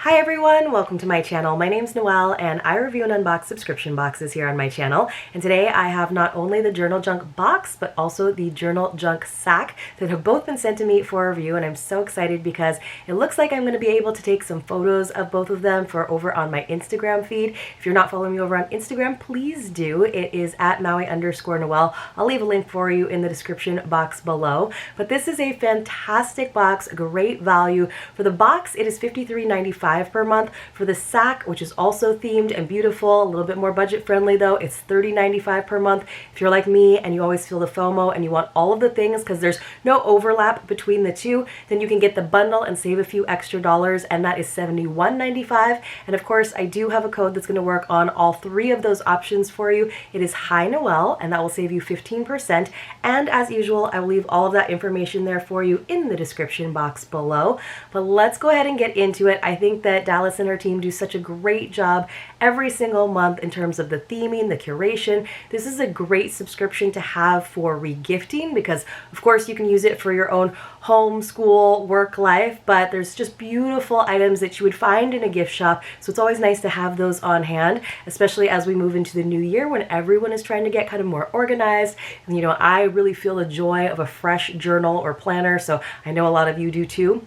Hi everyone, welcome to my channel. My name's Noelle and I review and unbox subscription boxes here on my channel. And today I have not only the Journal Junk box, but also the Journal Junk sack that have both been sent to me for review. And I'm so excited because it looks like I'm going to be able to take some photos of both of them for over on my Instagram feed. If you're not following me over on Instagram, please do. It is at Maui_Noelle. I'll leave a link for you in the description box below. But this is a fantastic box, great value. For the box, it is $53.95 per month. For the sack, which is also themed and beautiful, a little bit more budget friendly though, it's $30.95 per month. If you're like me and you always feel the FOMO and you want all of the things because there's no overlap between the two, then you can get the bundle and save a few extra dollars, and that is $71.95. And of course, I do have a code that's going to work on all three of those options for you. It is hinoël, and that will save you 15%. And as usual, I will leave all of that information there for you in the description box below. But let's go ahead and get into it. I think that Dallas and her team do such a great job every single month in terms of the theming, the curation. This is a great subscription to have for regifting because, of course, you can use it for your own home, school, work life, but there's just beautiful items that you would find in a gift shop. So it's always nice to have those on hand, especially as we move into the new year when everyone is trying to get kind of more organized. And, you know, I really feel the joy of a fresh journal or planner, so I know a lot of you do too.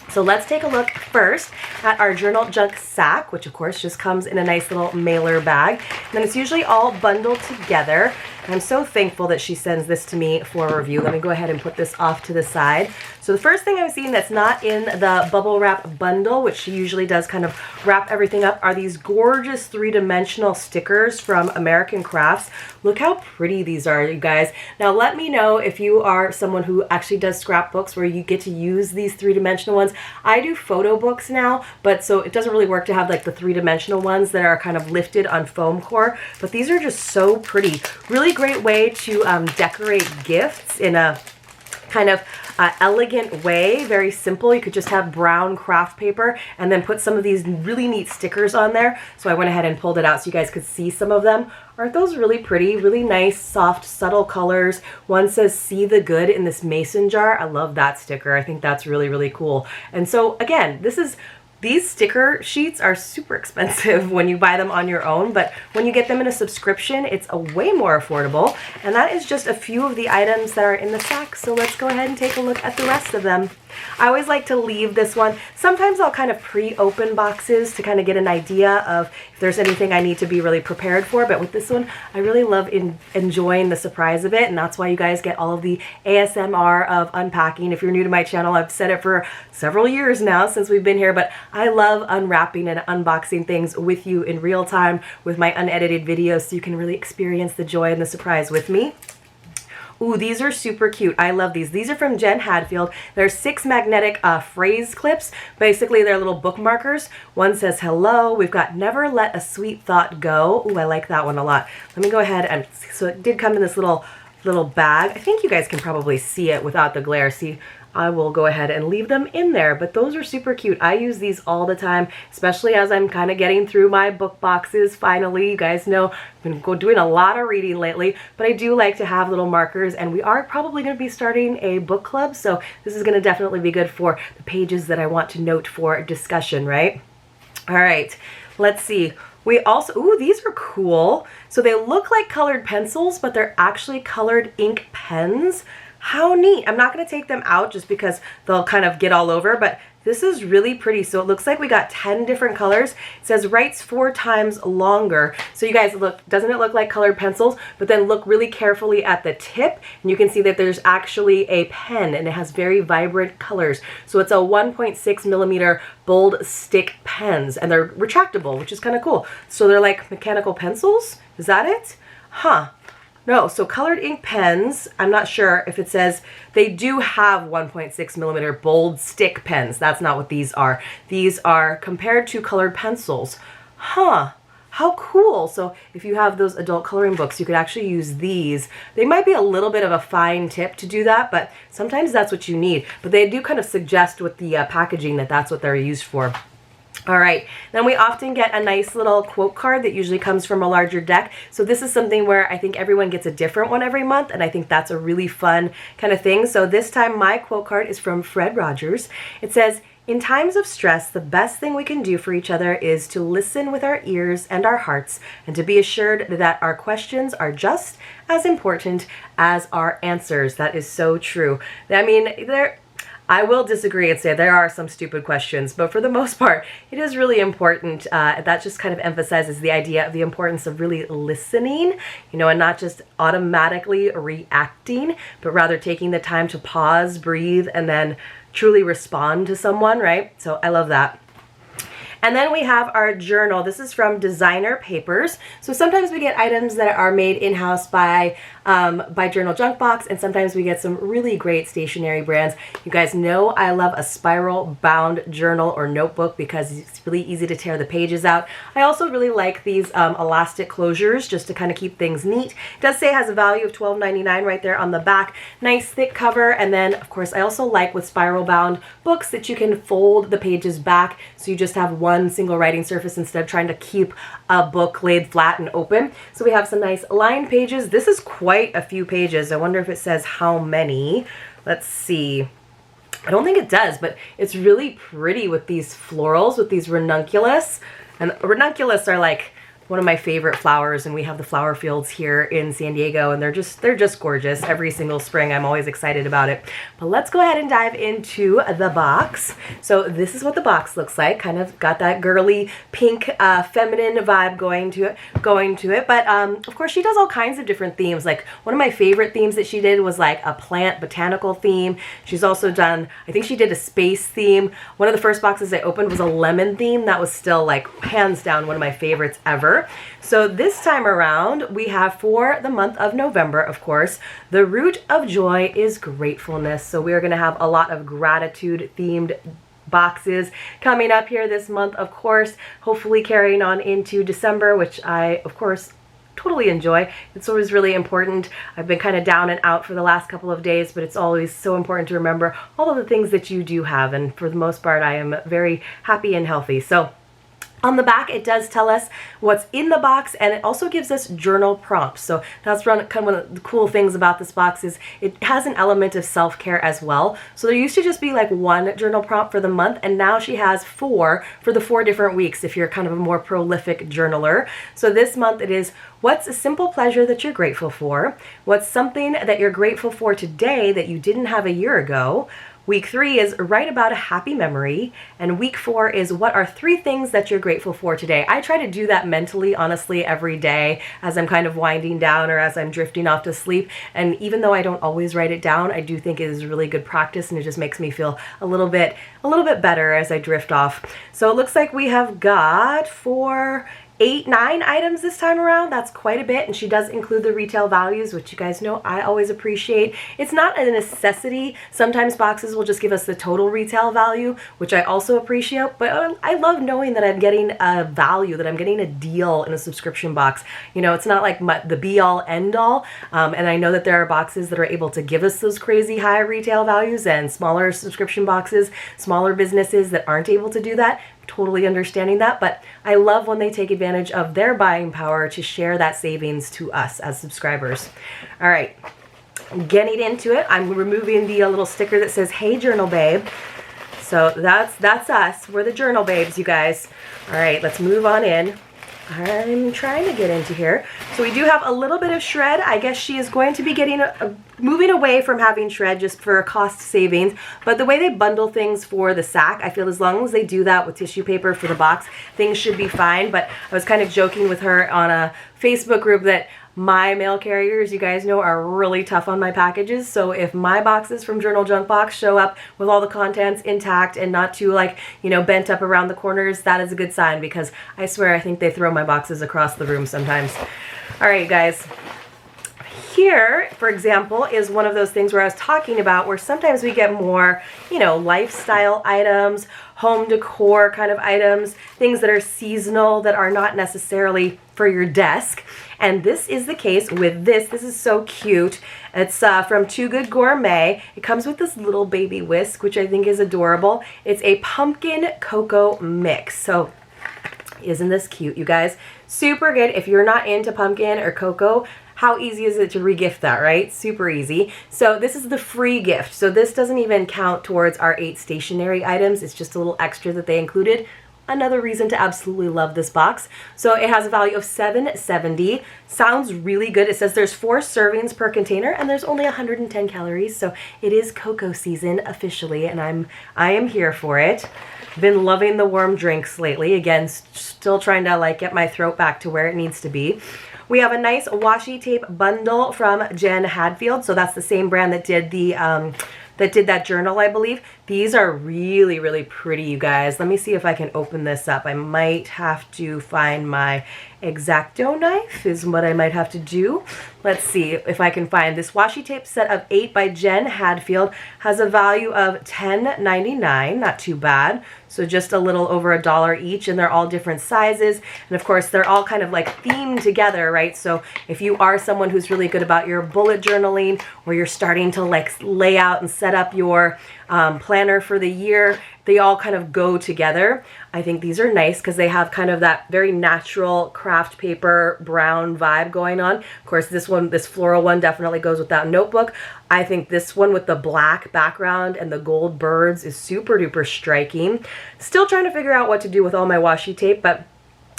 So let's take a look first at our Journal Junk sack, which of course just comes in a nice little mailer bag. And then it's usually all bundled together. And I'm so thankful that she sends this to me for a review. Let me go ahead and put this off to the side. So the first thing I'm seeing that's not in the bubble wrap bundle, which she usually does kind of wrap everything up, are these gorgeous three-dimensional stickers from American Crafts. Look how pretty these are, you guys. Now let me know if you are someone who actually does scrapbooks where you get to use these three-dimensional ones. I do photo books now, but so it doesn't really work to have like the three-dimensional ones that are kind of lifted on foam core, but these are just so pretty. Really great way to decorate gifts in a kind of elegant way, very simple. You could just have brown craft paper and then put some of these really neat stickers on there. So I went ahead and pulled it out so you guys could see some of them. Aren't those really pretty? Really nice, soft, subtle colors. One says, "See the good in this mason jar." I love that sticker. I think that's really, really cool. And so again, these sticker sheets are super expensive when you buy them on your own, but when you get them in a subscription, it's a way more affordable. And that is just a few of the items that are in the sack. So let's go ahead and take a look at the rest of them. I always like to leave this one. Sometimes I'll kind of pre-open boxes to kind of get an idea of if there's anything I need to be really prepared for. But with this one, I really love enjoying the surprise of it. And that's why you guys get all of the ASMR of unpacking. If you're new to my channel, I've said it for several years now since we've been here, but I love unwrapping and unboxing things with you in real time with my unedited videos so you can really experience the joy and the surprise with me. Ooh, these are super cute. I love these. These are from Jen Hadfield. There's 6 magnetic phrase clips. Basically, they're little bookmarkers. One says, "Hello." We've got "Never let a sweet thought go." Ooh, I like that one a lot. Let me go ahead and, so it did come in this little bag. I think you guys can probably see it without the glare. See, I will go ahead and leave them in there, but those are super cute. I use these all the time, especially as I'm kind of getting through my book boxes finally. You guys know I've been doing a lot of reading lately, but I do like to have little markers, and we are probably going to be starting a book club, so this is going to definitely be good for the pages that I want to note for discussion, right? All right, let's see. We also, ooh, these are cool. So they look like colored pencils, but they're actually colored ink pens. How neat. I'm not going to take them out just because they'll kind of get all over, but this is really pretty. So it looks like we got 10 different colors. It says writes 4 times longer. So you guys look, doesn't it look like colored pencils? But then look really carefully at the tip and you can see that there's actually a pen and it has very vibrant colors. So it's a 1.6 millimeter bold stick pens and they're retractable, which is kind of cool. So they're like mechanical pencils. Is that it? Huh. No, so colored ink pens, I'm not sure if it says, they do have 1.6 millimeter bold stick pens. That's not what these are. These are compared to colored pencils. Huh, how cool. So if you have those adult coloring books, you could actually use these. They might be a little bit of a fine tip to do that, but sometimes that's what you need. But they do kind of suggest with the packaging that that's what they're used for. All right, then we often get a nice little quote card that usually comes from a larger deck. So this is something where I think everyone gets a different one every month, and I think that's a really fun kind of thing. So this time my quote card is from Fred Rogers. It says, In times of stress, the best thing we can do for each other is to listen with our ears and our hearts, and to be assured that our questions are just as important as our answers. That is so true. I mean, I will disagree and say there are some stupid questions, but for the most part, it is really important. That just kind of emphasizes the idea of the importance of really listening, you know, and not just automatically reacting, but rather taking the time to pause, breathe, and then truly respond to someone, right? So I love that. And then we have our journal. This is from Designer Papers. So sometimes we get items that are made in-house by Journal Junk Box, and sometimes we get some really great stationery brands. You guys know I love a spiral bound journal or notebook because it's really easy to tear the pages out. I also really like these elastic closures just to kind of keep things neat. It does say it has a value of $12.99 right there on the back. Nice thick cover. And then of course I also like with spiral bound books that you can fold the pages back so you just have one single writing surface instead of trying to keep a book laid flat and open. So we have some nice lined pages. This is quite a few pages. I wonder if it says how many. Let's see. I don't think it does, but it's really pretty with these florals, with these ranunculus. And ranunculus are like one of my favorite flowers, and we have the flower fields here in San Diego, and they're just gorgeous. Every single spring I'm always excited about it. But let's go ahead and dive into the box. So this is what the box looks like. Kind of got that girly pink feminine vibe going to it. But of course she does all kinds of different themes. Like one of my favorite themes that she did was like a plant botanical theme. She's also done, I think she did a space theme. One of the first boxes I opened was a lemon theme. That was still like hands down one of my favorites ever. So this time around, we have for the month of November, of course, the root of joy is gratefulness. So we are going to have a lot of gratitude themed boxes coming up here this month, of course, hopefully carrying on into December, which I, of course, totally enjoy. It's always really important. I've been kind of down and out for the last couple of days, but it's always so important to remember all of the things that you do have. And for the most part, I am very happy and healthy. So on the back, it does tell us what's in the box, and it also gives us journal prompts. So that's kind of one of the cool things about this box is it has an element of self-care as well. So there used to just be like one journal prompt for the month, and now she has 4 for the 4 different weeks if you're kind of a more prolific journaler. So this month it is, what's a simple pleasure that you're grateful for? What's something that you're grateful for today that you didn't have a year ago? Week 3 is write about a happy memory, and week 4 is what are 3 things that you're grateful for today. I try to do that mentally, honestly, every day as I'm kind of winding down or as I'm drifting off to sleep. And even though I don't always write it down, I do think it is really good practice, and it just makes me feel a little bit better as I drift off. So it looks like we have got 9 items this time around. That's quite a bit, and she does include the retail values, which you guys know I always appreciate. It's not a necessity. Sometimes boxes will just give us the total retail value, which I also appreciate, but I love knowing that I'm getting a value, that I'm getting a deal in a subscription box. You know, it's not like the be-all, end-all, and I know that there are boxes that are able to give us those crazy high retail values, and smaller subscription boxes, smaller businesses that aren't able to do that. Totally understanding that, but I love when they take advantage of their buying power to share that savings to us as subscribers. All right, getting into it, I'm removing the little sticker that says, "Hey Journal Babe." So that's us. We're the Journal Babes, you guys. All right, let's move on in. I'm trying to get into here. So we do have a little bit of shred. I guess she is going to be getting moving away from having shred just for cost savings. But the way they bundle things for the sack, I feel as long as they do that with tissue paper for the box, things should be fine. But I was kind of joking with her on a Facebook group that my mail carriers, you guys know, are really tough on my packages. So if my boxes from Journal Junk Box show up with all the contents intact and not too, like, you know, bent up around the corners, that is a good sign, because I swear I think they throw my boxes across the room sometimes. All right, guys. Here, for example, is one of those things where I was talking about where sometimes we get more, you know, lifestyle items, home decor kind of items, things that are seasonal that are not necessarily for your desk. And this is the case with this. This is so cute. It's from Too Good Gourmet. It comes with this little baby whisk, which I think is adorable. It's a pumpkin cocoa mix. So isn't this cute, you guys? Super good. If you're not into pumpkin or cocoa, How easy is it to regift that, right? Super easy. So this is the free gift. So this doesn't even count towards our 8 stationery items. It's just a little extra that they included. Another reason to absolutely love this box. So it has a value of $7.70. Sounds really good. It says there's 4 servings per container and there's only 110 calories. So it is cocoa season officially, and I am here for it. Been loving the warm drinks lately. Again, still trying to like get my throat back to where it needs to be. We have a nice washi tape bundle from Jen Hadfield. So that's the same brand that did that journal, I believe. These are really, really pretty, you guys. Let me see if I can open this up. I might have to find my X-Acto knife is what I might have to do. Let's see if I can find this washi tape set of 8 by Jen Hadfield. Has a value of $10.99, not too bad. So just a little over $1 each, and they're all different sizes. And of course, they're all kind of like themed together, right? So if you are someone who's really good about your bullet journaling, or you're starting to like lay out and set up your planner for the year, they all kind of go together. I think these are nice because they have kind of that very natural craft paper brown vibe going on. Of course, this floral one definitely goes with that notebook. I think this one with the black background and the gold birds is super duper striking. Still trying to figure out what to do with all my washi tape, but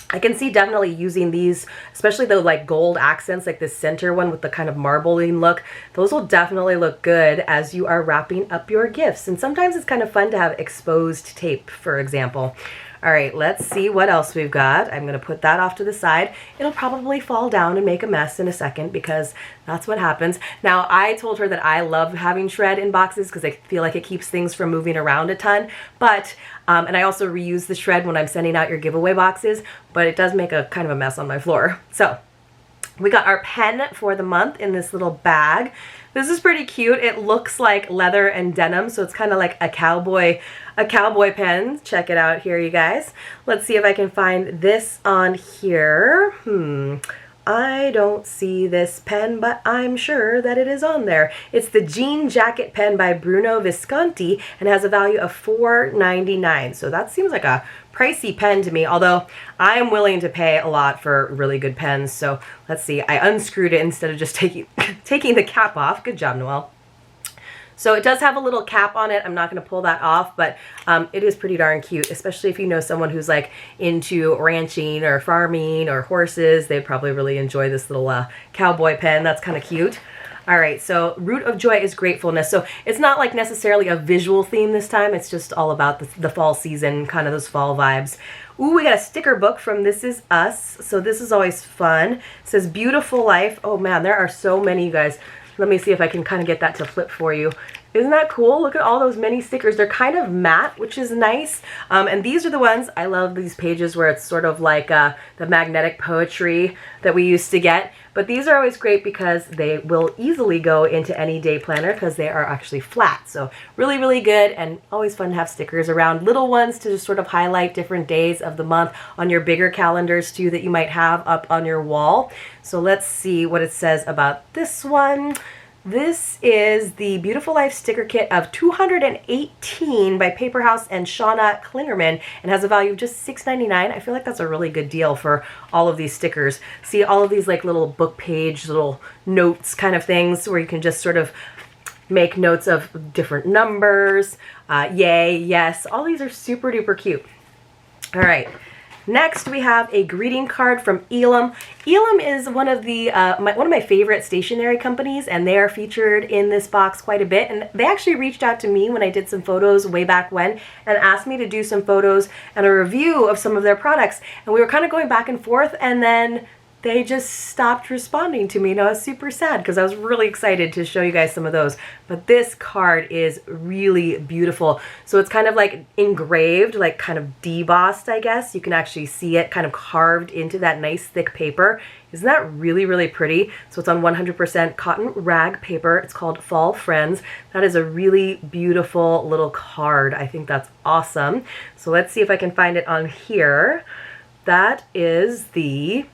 I can see definitely using these, especially the like gold accents, like this center one with the kind of marbling look. Those will definitely look good as you are wrapping up your gifts. And sometimes it's kind of fun to have exposed tape, for example. All right, let's see what else we've got. I'm gonna put that off to the side. It'll probably fall down and make a mess in a second because that's what happens. Now, I told her that I love having shred in boxes because I feel like it keeps things from moving around a ton. But, and I also reuse the shred when I'm sending out your giveaway boxes, but it does make a kind of a mess on my floor. So we got our pen for the month in this little bag. This is pretty cute. It looks like leather and denim, so it's kind of like a cowboy pen. Check it out here, you guys. Let's see if I can find this on here. I don't see this pen, but I'm sure that it is on there. It's the Jean Jacket pen by Bruno Visconti and has a value of $4.99. So that seems like a pricey pen to me, although I am willing to pay a lot for really good pens. So let's see, I unscrewed it instead of just taking the cap off. Good job, Noelle. So it does have a little cap on it. I'm not going to pull that off, but it is pretty darn cute, especially if you know someone who's like into ranching or farming or horses. They'd probably really enjoy this little cowboy pen. That's kind of cute. All right, so Root of Joy is Gratefulness. So it's not like necessarily a visual theme this time. It's just all about the fall season, kind of those fall vibes. Ooh, we got a sticker book from This Is Us. So this is always fun. It says Beautiful Life. Oh man, there are so many, you guys. Let me see if I can kind of get that to flip for you. Isn't that cool? Look at all those mini stickers. They're kind of matte, which is nice. And these are the ones, I love these pages where it's sort of like the magnetic poetry that we used to get. But these are always great because they will easily go into any day planner because they are actually flat. So really, really good, and always fun to have stickers around. Little ones to just sort of highlight different days of the month on your bigger calendars too that you might have up on your wall. So let's see what it says about this one. This is the Beautiful Life sticker kit of 218 by Paper House and Shauna Klingerman, and has a value of just $6.99. I feel like that's a really good deal for all of these stickers. See all of these like little book page, little notes kind of things where you can just sort of make notes of different numbers. Yay, yes, all these are super duper cute. All right. Next, we have a greeting card from Elam. Elam is one of the one of my favorite stationery companies, and they are featured in this box quite a bit. And they actually reached out to me when I did some photos way back when and asked me to do some photos and a review of some of their products. And we were kind of going back and forth, and then they just stopped responding to me, and I was super sad because I was really excited to show you guys some of those. But this card is really beautiful. So it's kind of like engraved, like kind of debossed, I guess. You can actually see it kind of carved into that nice thick paper. Isn't that really, really pretty? So it's on 100% cotton rag paper. It's called Fall Friends. That is a really beautiful little card. I think that's awesome. So let's see if I can find it on here. That is the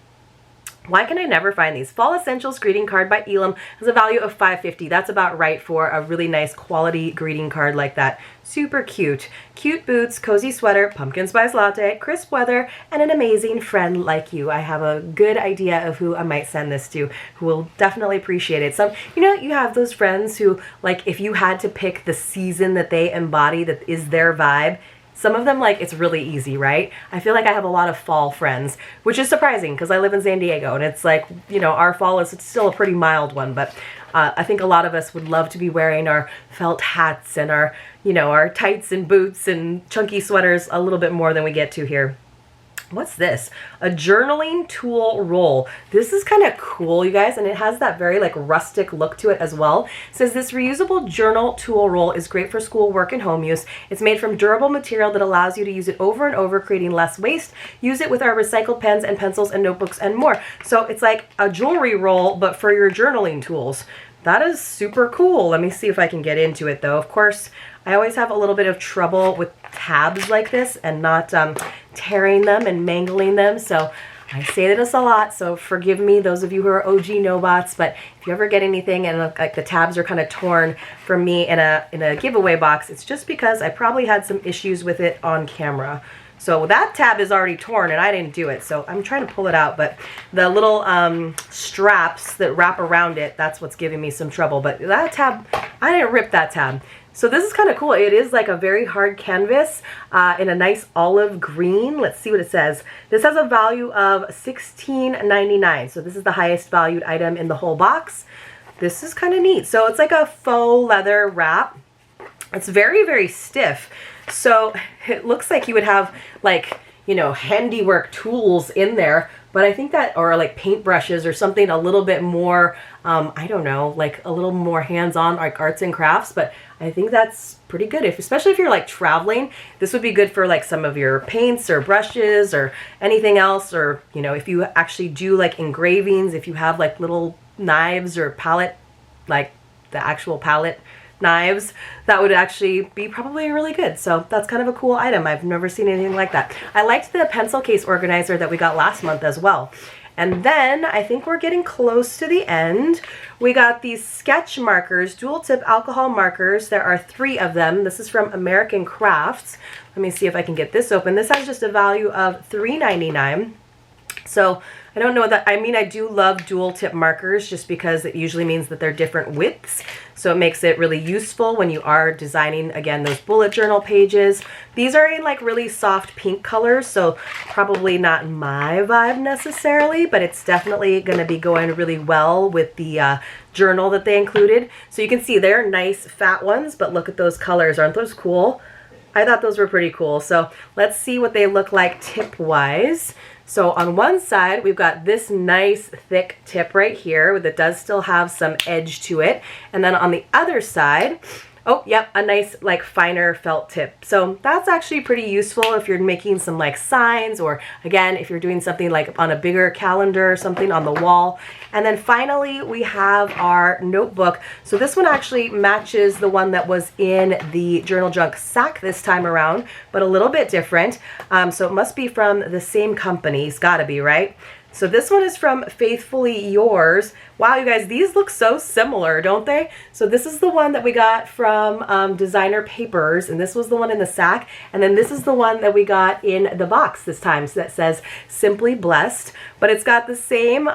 Why can I never find these? Fall Essentials greeting card by Elam has a value of $5.50. That's about right for a really nice quality greeting card like that. Super cute. Cute boots, cozy sweater, pumpkin spice latte, crisp weather, and an amazing friend like you. I have a good idea of who I might send this to, who will definitely appreciate it. Some, you know, you have those friends who, like, if you had to pick the season that they embody, that is their vibe, some of them, like, it's really easy, right? I feel like I have a lot of fall friends, which is surprising because I live in San Diego and it's like, you know, our fall is still a pretty mild one, but I think a lot of us would love to be wearing our felt hats and our, you know, our tights and boots and chunky sweaters a little bit more than we get to here. What's this? A journaling tool roll. This is kind of cool, you guys, and it has that very like rustic look to it as well. It says this reusable journal tool roll is great for school, work, and home use. It's made from durable material that allows you to use it over and over, creating less waste. Use it with our recycled pens and pencils and notebooks and more. So it's like a jewelry roll, but for your journaling tools. That is super cool. Let me see if I can get into it though. Of course, I always have a little bit of trouble with tabs like this and not tearing them and mangling them. So I say this a lot, so forgive me, those of you who are OG no-bots, but if you ever get anything and like the tabs are kind of torn from me in a giveaway box, it's just because I probably had some issues with it on camera. So that tab is already torn and I didn't do it, so I'm trying to pull it out, but the little straps that wrap around it, that's what's giving me some trouble. But that tab, I didn't rip that tab. So this is kind of cool. It is like a very hard canvas in a nice olive green. Let's see what it says. This has a value of $16.99. So this is the highest valued item in the whole box. This is kind of neat. So it's like a faux leather wrap. It's very, very stiff. So it looks like you would have like, you know, handiwork tools in there, but I think that, or like paintbrushes or something a little bit more, I don't know, like a little more hands-on, like arts and crafts, but I think that's pretty good. Especially if you're like traveling, this would be good for like some of your paints or brushes or anything else, or, you know, if you actually do like engravings, if you have like little knives or palette, like the actual palette knives, that would actually be probably really good. So that's kind of a cool item. I've never seen anything like that. I liked the pencil case organizer that we got last month as well. And then I think we're getting close to the end. We got these sketch markers, dual tip alcohol markers. There are 3 of them. This is from American Crafts. Let me see if I can get this open. This has just a value of $3.99. So I don't know that, I mean, I do love dual tip markers just because it usually means that they're different widths. So it makes it really useful when you are designing, again, those bullet journal pages. These are in like really soft pink colors, so probably not my vibe necessarily, but it's definitely going to be going really well with the journal that they included. So you can see they're nice fat ones, but look at those colors. Aren't those cool? I thought those were pretty cool. So let's see what they look like tip-wise. So on one side, we've got this nice thick tip right here that does still have some edge to it. And then on the other side, oh, yep, a nice like finer felt tip. So that's actually pretty useful if you're making some like signs, or again, if you're doing something like on a bigger calendar or something on the wall. And then finally, we have our notebook. So this one actually matches the one that was in the Journal Junk sack this time around, but a little bit different. So it must be from the same company. It's gotta be, right? So this one is from Faithfully Yours. Wow, you guys, these look so similar, don't they? So this is the one that we got from Designer Papers, and this was the one in the sack. And then this is the one that we got in the box this time. So that says Simply Blessed, but it's got the same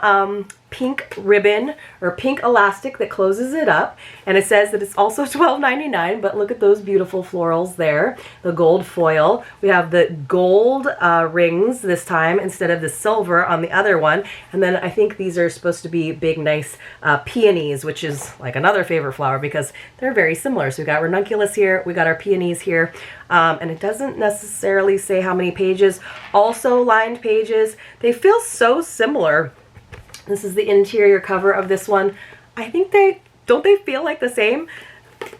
pink ribbon or pink elastic that closes it up, and it says that it's also $12.99, but look at those beautiful florals there, the gold foil. We have the gold rings this time instead of the silver on the other one, and then I think these are supposed to be big nice peonies, which is like another favorite flower because they're very similar. So we got ranunculus here, we got our peonies here, and it doesn't necessarily say how many pages. Also lined pages. They feel so similar. This is the interior cover of this one. I think don't they feel like the same?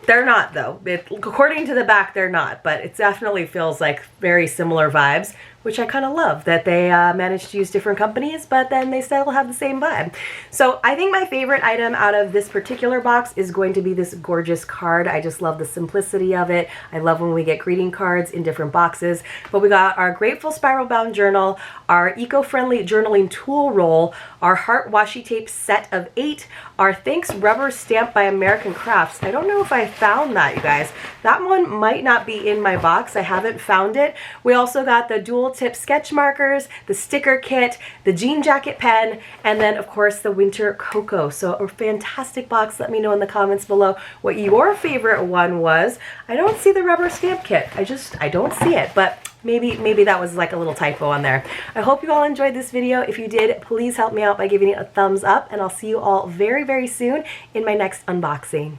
They're not though. According to the back, they're not, but it definitely feels like very similar vibes, which I kind of love that they managed to use different companies, but then they still have the same vibe. So I think my favorite item out of this particular box is going to be this gorgeous card. I just love the simplicity of it. I love when we get greeting cards in different boxes. But we got our Grateful Spiral Bound Journal, our eco-friendly journaling tool roll, our heart washi tape set of 8, our Thanks rubber stamp by American Crafts. I don't know if I found that, you guys. That one might not be in my box. I haven't found it. We also got the dual tip sketch markers, the sticker kit, the jean jacket pen, and then of course the winter cocoa. So a fantastic box. Let me know in the comments below what your favorite one was. I don't see the rubber stamp kit. I don't see it, but maybe that was like a little typo on there. I hope you all enjoyed this video. If you did, please help me out by giving it a thumbs up, and I'll see you all very, very soon in my next unboxing.